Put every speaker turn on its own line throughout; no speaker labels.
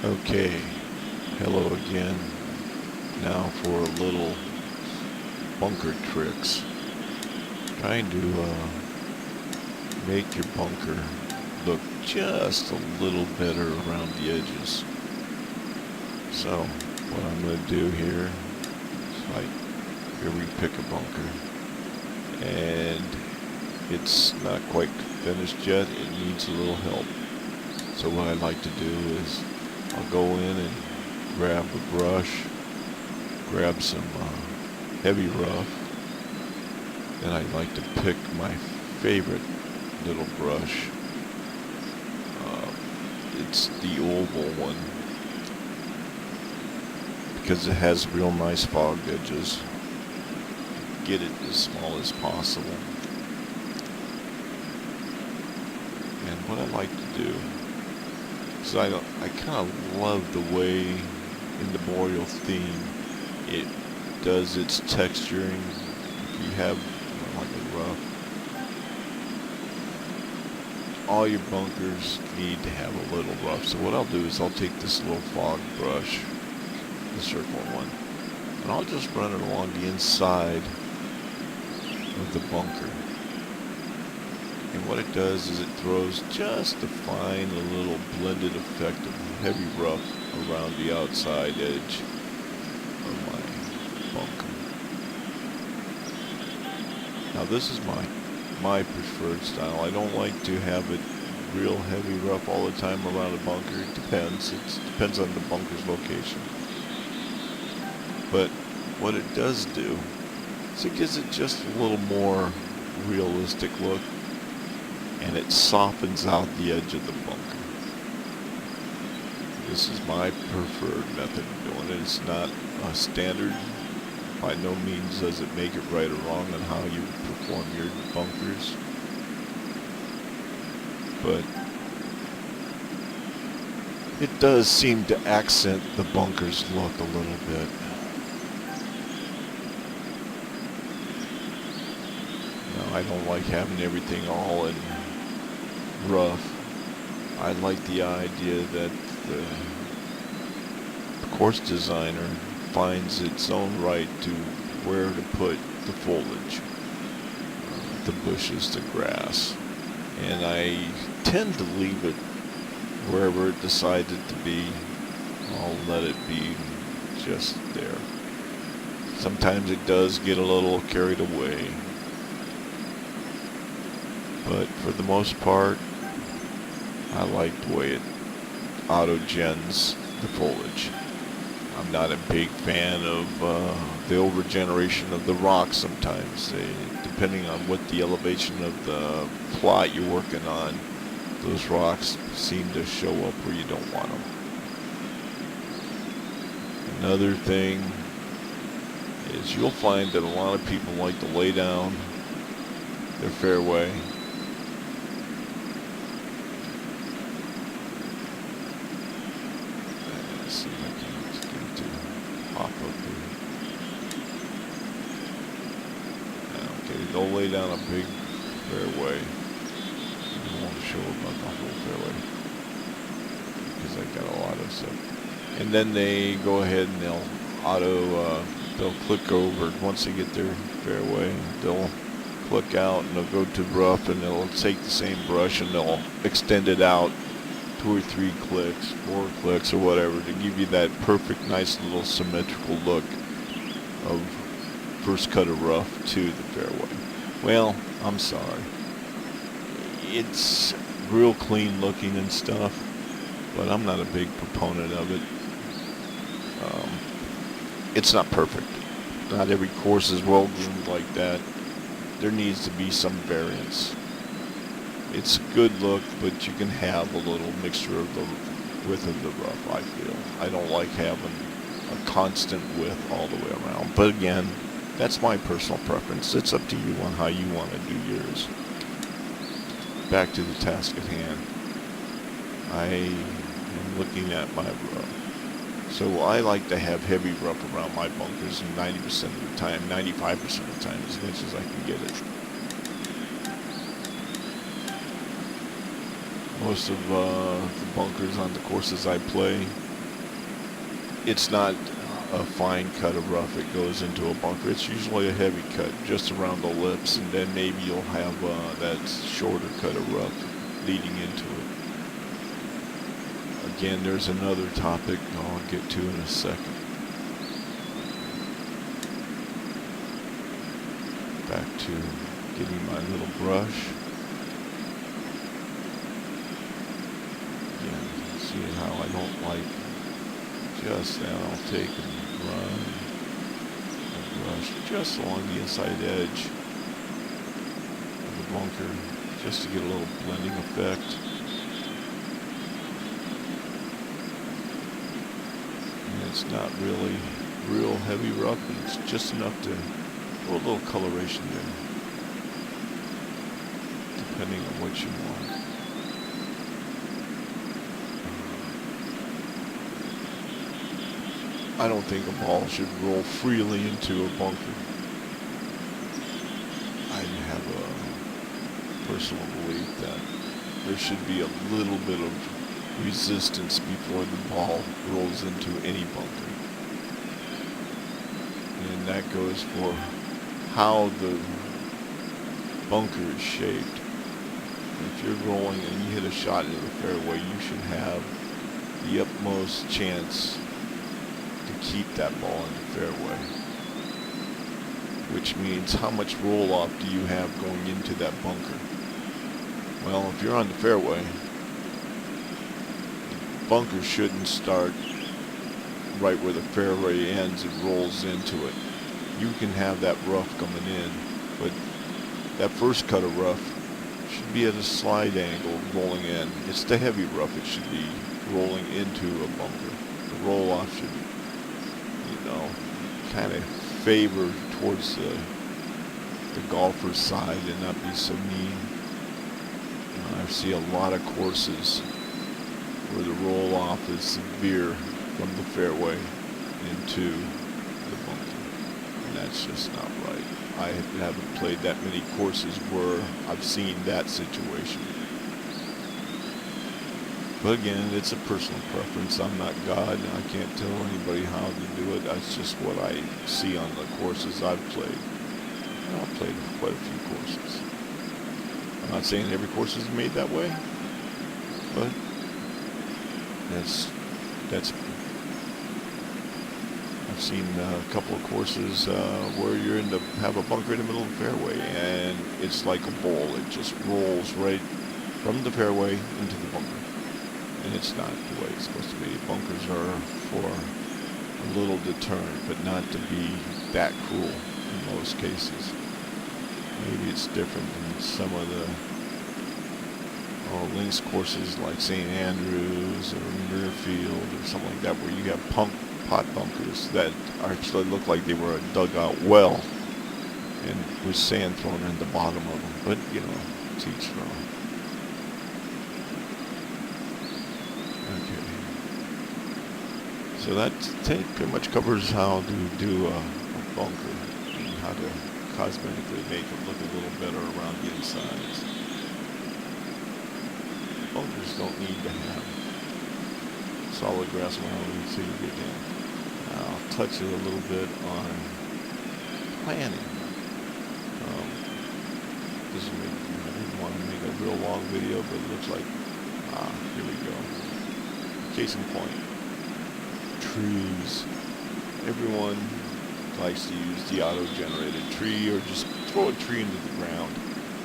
Okay, hello again. Now for a little bunker tricks. Trying to make your bunker look just a little better around the edges. So, what I'm going to do here is here we pick a bunker. And it's not quite finished yet. It needs a little help. So what I like to do is I'll go in and grab a brush, grab some heavy rough, and I like to pick my favorite little brush. It's the oval one because it has real nice fogged edges. Get it as small as possible. And what I like to do is I kind of love the way in the Boreal theme it does its texturing. If you have like a rough, all your bunkers need to have a little rough. So what I'll do is I'll take this little fog brush, the circle one, and I'll just run it along the inside of the bunker. And what it does is it throws just a fine little blended effect of heavy rough around the outside edge of my bunker. Now this is my preferred style. I don't like to have it real heavy rough all the time around a bunker. It depends. It depends on the bunker's location. But what it does do is it gives it just a little more realistic look, and it softens out the edge of the bunker. This is my preferred method of doing it. It's not a standard. By no means does it make it right or wrong on how you perform your bunkers. But it does seem to accent the bunker's look a little bit. Now, I don't like having everything all in rough. I like the idea that the course designer finds its own right to where to put the foliage, the bushes, the grass. And I tend to leave it wherever it decides it to be. I'll let it be just there. Sometimes it does get a little carried away, but for the most part, I like the way it auto-gens the foliage. I'm not a big fan of the over-generation of the rocks sometimes. Depending on what the elevation of the plot you're working on, those rocks seem to show up where you don't want them. Another thing is you'll find that a lot of people like to lay down their fairway. Let's see if I can get it to pop up here. Okay, they'll lay down a big fairway. I don't want to show about the whole fairway because I got a lot of stuff. And then they go ahead and they'll click over. Once they get their fairway, they'll click out and they'll go to rough, and they'll take the same brush and they'll extend it out 2 or 3 clicks, 4 clicks or whatever to give you that perfect, nice little symmetrical look of first cut of rough to the fairway. Well, I'm sorry. It's real clean looking and stuff, but I'm not a big proponent of it. It's not perfect. Not every course is well groomed like that. There needs to be some variance. It's a good look, but you can have a little mixture of the width of the rough, I feel. I don't like having a constant width all the way around. But again, that's my personal preference. It's up to you on how you want to do yours. Back to the task at hand. I am looking at my rough. So I like to have heavy rough around my bunkers 90% of the time, 95% of the time, as much as I can get it. Most of the bunkers on the courses I play it's not a fine cut of rough that goes into a bunker. It's usually a heavy cut just around the lips, and then maybe you'll have that shorter cut of rough leading into it. Again, there's another topic I'll get to in a second. Back to getting my little brush. Again, see how I don't like just that. I'll take and run the brush just along the inside edge of the bunker just to get a little blending effect. And it's not really real heavy rough, but it's just enough to put a little coloration there, depending on what you want. I don't think a ball should roll freely into a bunker. I have a personal belief that there should be a little bit of resistance before the ball rolls into any bunker. And that goes for how the bunker is shaped. If you're rolling and you hit a shot into the fairway, you should have the utmost chance to keep that ball in the fairway. Which means, how much roll off do you have going into that bunker? Well, if you're on the fairway, the bunker shouldn't start right where the fairway ends and rolls into it. You can have that rough coming in, but that first cut of rough should be at a slide angle rolling in. It's the heavy rough it should be rolling into a bunker. The roll off should, kind of favor towards the golfer's side and not be so mean. I see a lot of courses where the roll off is severe from the fairway into the bunker, and that's just not right. I haven't played that many courses where I've seen that situation. But again, it's a personal preference. I'm not God. I can't tell anybody how to do it. That's just what I see on the courses I've played. And I've played quite a few courses. I'm not saying every course is made that way, but that's. I've seen a couple of courses where you're have a bunker in the middle of the fairway, and it's like a ball. It just rolls right from the fairway into the bunker. And it's not the way it's supposed to be. Bunkers are for a little deterrent, but not to be that cruel in most cases. Maybe it's different than some of the links courses like St. Andrews or Muirfield or something like that, where you have pot bunkers that actually look like they were dug out well and with sand thrown in the bottom of them. But, to each their own. So that pretty much covers how to do a bunker and how to cosmetically make it look a little better around the insides. Bunkers don't need to have solid grass around them until you get in. I'll touch it a little bit on planning. I didn't want to make a real long video, but it looks like, here we go. Case in point. Trees. Everyone likes to use the auto-generated tree or just throw a tree into the ground.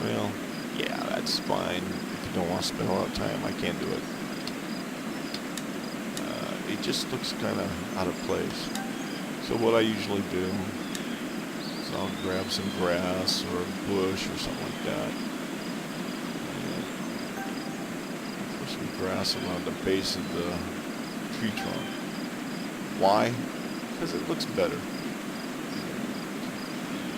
Well, yeah, that's fine. If you don't want to spend a lot of time, I can't do it. It just looks kind of out of place. So what I usually do is I'll grab some grass or a bush or something like that. Put some grass around the base of the tree trunk. Why? Because it looks better.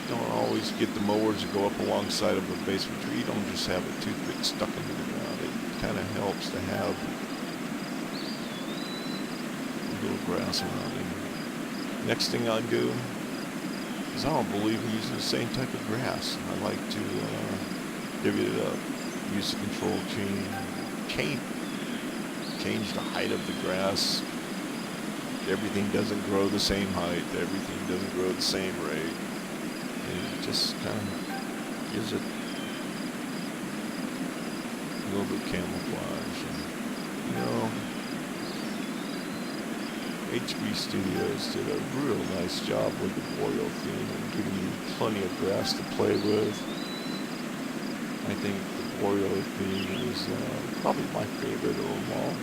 You don't always get the mowers to go up alongside of a base of a tree. You don't just have a toothpick stuck into the ground. It kind of helps to have a little grass around it. Next thing I do is I don't believe in using the same type of grass. I like to divvy it up. Use the control chain. Change the height of the grass everything doesn't grow the same height, everything doesn't grow the same rate. It just kind of gives it a little bit of camouflage. And, you know, HB Studios did a real nice job with the boreal theme and giving you plenty of grass to play with. I think the boreal theme is probably my favorite of them all.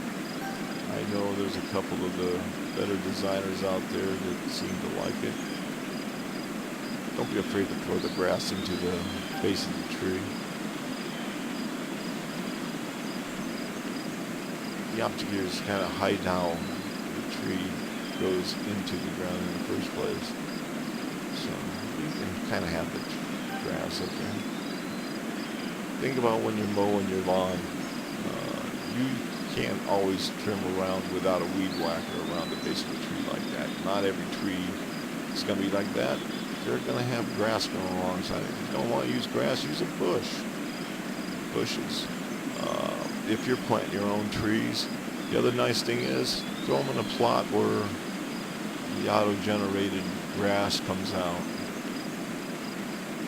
I know there's a couple of the better designers out there that seem to like it. Don't be afraid to throw the grass into the base of the tree. The object here is kind of hide how the tree goes into the ground in the first place. So you can kind of have the grass up there. Think about when you're mowing your lawn. You can't always trim around without a weed whacker around the base of a tree like that. Not every tree is going to be like that. They're going to have grass growing alongside it. If you don't want to use grass, use a bush. Bushes. If you're planting your own trees, the other nice thing is throw them in a plot where the auto-generated grass comes out.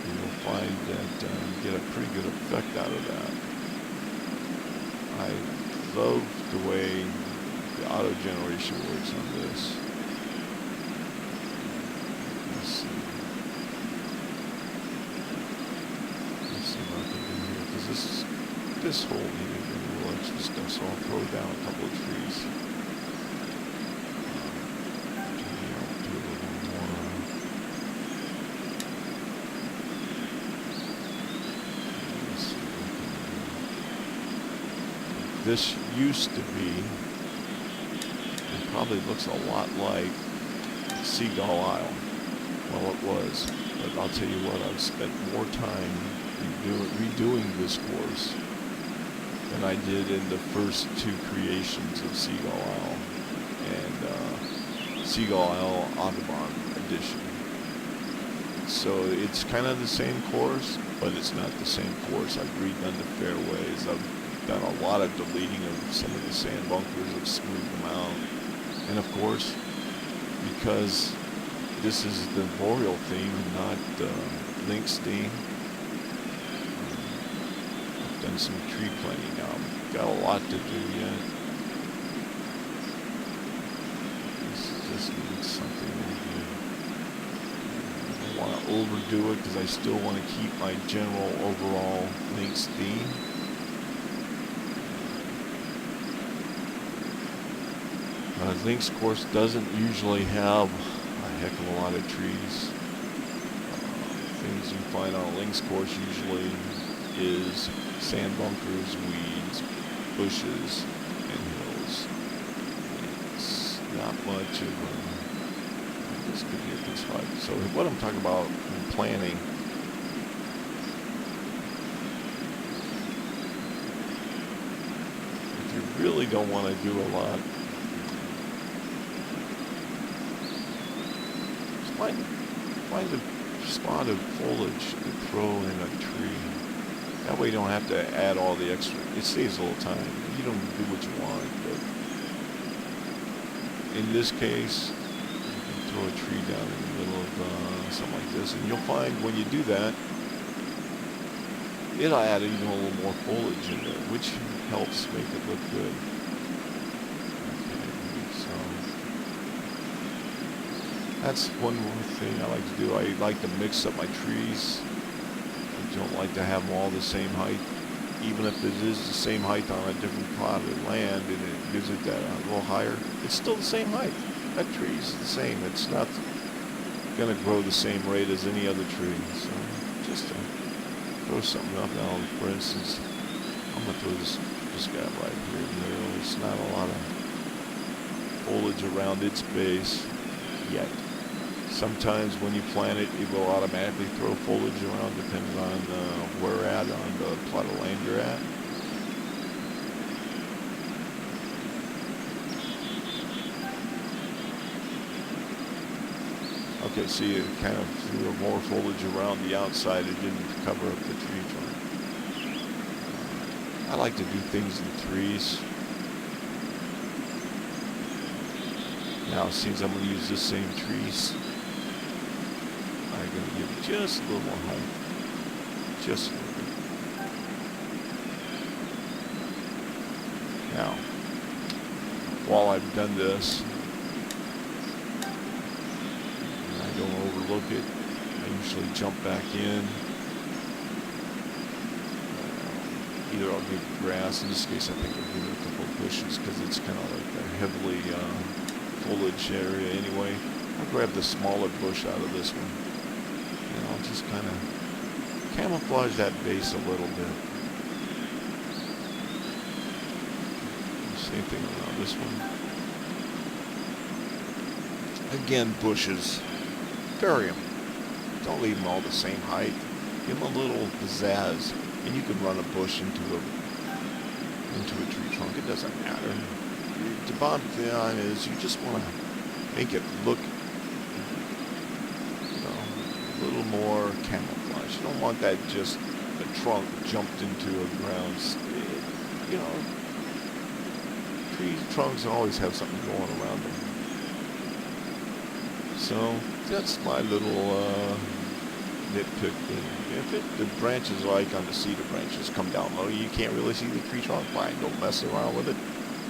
You'll find that you get a pretty good effect out of that. I love the way the auto-generation works on this. Let's see. Let's see what I can do here, because this hole needed a little extra stuff, so I'll throw down a couple of trees. Do a little more. Let's see what I can do. This used to be, it probably looks a lot like Seagull Isle. Well, it was, but I'll tell you what, I've spent more time redoing this course than I did in the first two creations of Seagull Isle and Seagull Isle Audubon Edition. So it's kind of the same course, but it's not the same course. I've redone the fairways. I've done a lot of deleting of some of the sand bunkers. I've smoothed them out. And of course, because this is the boreal theme and not lynx theme, I've done some tree planting now. I've got a lot to do yet. This just needs something to do. I don't want to overdo it because I still want to keep my general overall lynx theme. Lynx course doesn't usually have a heck of a lot of trees. Things you find on a lynx course usually is sand bunkers, weeds, bushes, and hills. It's not much of a... This could be a good spot. So what I'm talking about in planning, if you really don't want to do a lot, find a spot of foliage to throw in a tree. That way you don't have to add all the extra. It saves a little time. You don't do what you want, but in this case, you can throw a tree down in the middle of something like this, and you'll find when you do that, it'll add even a little more foliage in there, which helps make it look good. That's one more thing I like to do. I like to mix up my trees. I don't like to have them all the same height. Even if it is the same height on a different plot of land and it gives it that a little higher, it's still the same height. That tree is the same. It's not going to grow the same rate as any other tree. So just throw something up now. For instance, I'm going to throw this guy right here in the middle. There's not a lot of foliage around its base yet. Sometimes when you plant it, it will automatically throw foliage around depending on where you're at on the plot of land you're at. Okay, see, it kind of threw more foliage around the outside. It didn't cover up the tree trunk. I like to do things in threes. Now it seems I'm going to use the same trees. I'm going to give it just a little more height. Just a little bit. Now, while I've done this, and I don't overlook it, I usually jump back in. Either I'll give grass, in this case I think I'll give it a couple of bushes because it's kind of like a heavily foliage area anyway. I'll grab the smaller bush out of this one and I'll just kind of camouflage that base a little bit. Same thing around this one. Again, bushes, vary them. Don't leave them all the same height. Give them a little pizzazz. And you can run a bush into a tree trunk. It doesn't matter. The bottom line is you just want to make it look, you know, a little more camouflage. You don't want that just a trunk jumped into a ground. You know, tree trunks always have something going around them. So that's my little nitpick thing. If the branches, like on the cedar branches, come down low, you can't really see the tree trunk. Fine, don't mess around with it.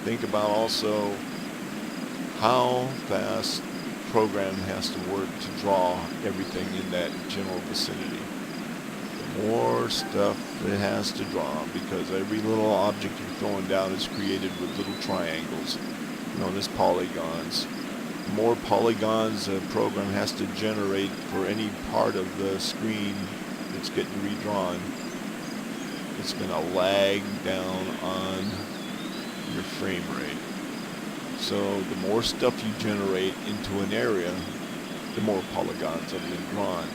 Think about also how fast the program has to work to draw everything in that general vicinity. The more stuff it has to draw, because every little object you're throwing down is created with little triangles known as polygons. The more polygons a program has to generate for any part of the screen that's getting redrawn, it's going to lag down on your frame rate. So the more stuff you generate into an area, the more polygons have been drawn.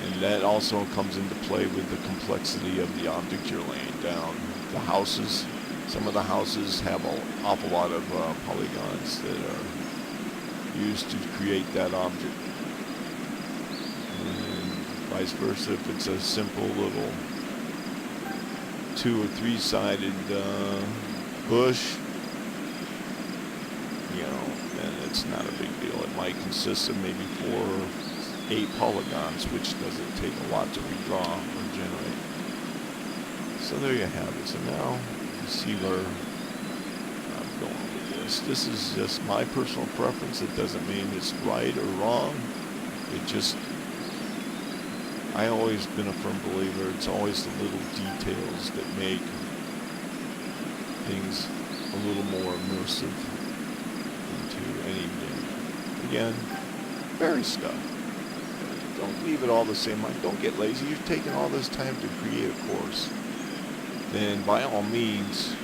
And that also comes into play with the complexity of the object you're laying down. The houses, some of the houses have an awful lot of polygons that are used to create that object. Vice versa, if it's a simple little 2 or 3 sided bush, you know, then it's not a big deal. It might consist of maybe 4 or 8 polygons, which doesn't take a lot to redraw or generate. So there you have it. So now you see where I'm going with this. This is just my personal preference. It doesn't mean it's right or wrong. It just, I always been a firm believer, it's always the little details that make things a little more immersive into any game. Again, vary stuff. Don't leave it all the same. Don't get lazy. You've taken all this time to create a course. Then by all means,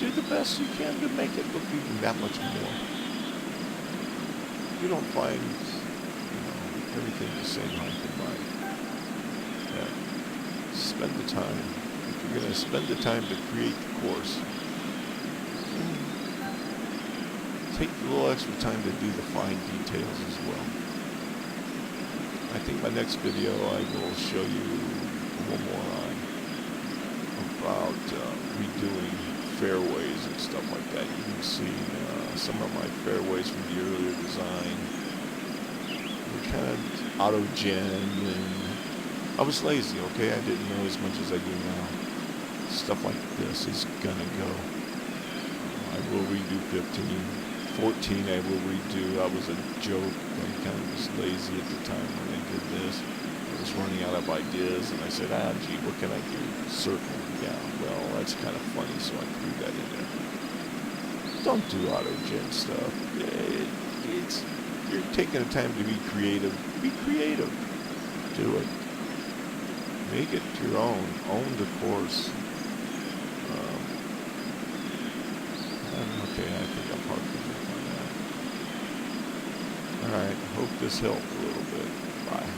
do the best you can to make it look even that much more. You don't find, you know, everything the same height and light. Spend the time. If you're going to spend the time to create the course, take a little extra time to do the fine details as well. I think my next video I will show you a little more on about redoing fairways and stuff like that. You can see some of my fairways from the earlier design were kind of auto-gen, and I was lazy, okay? I didn't know as much as I do now. Stuff like this is gonna go. I will redo 15. 14 I will redo. I was a joke. I kind of was lazy at the time when I did this. I was running out of ideas and I said, gee, what can I do? Circle. Yeah, well, that's kind of funny, so I threw that in there. Don't do auto-gen stuff. You're taking the time to be creative. Be creative. Do it. Make it your own. Own the course. Okay, I think I'll park it on that. Alright, hope this helped a little bit. Bye.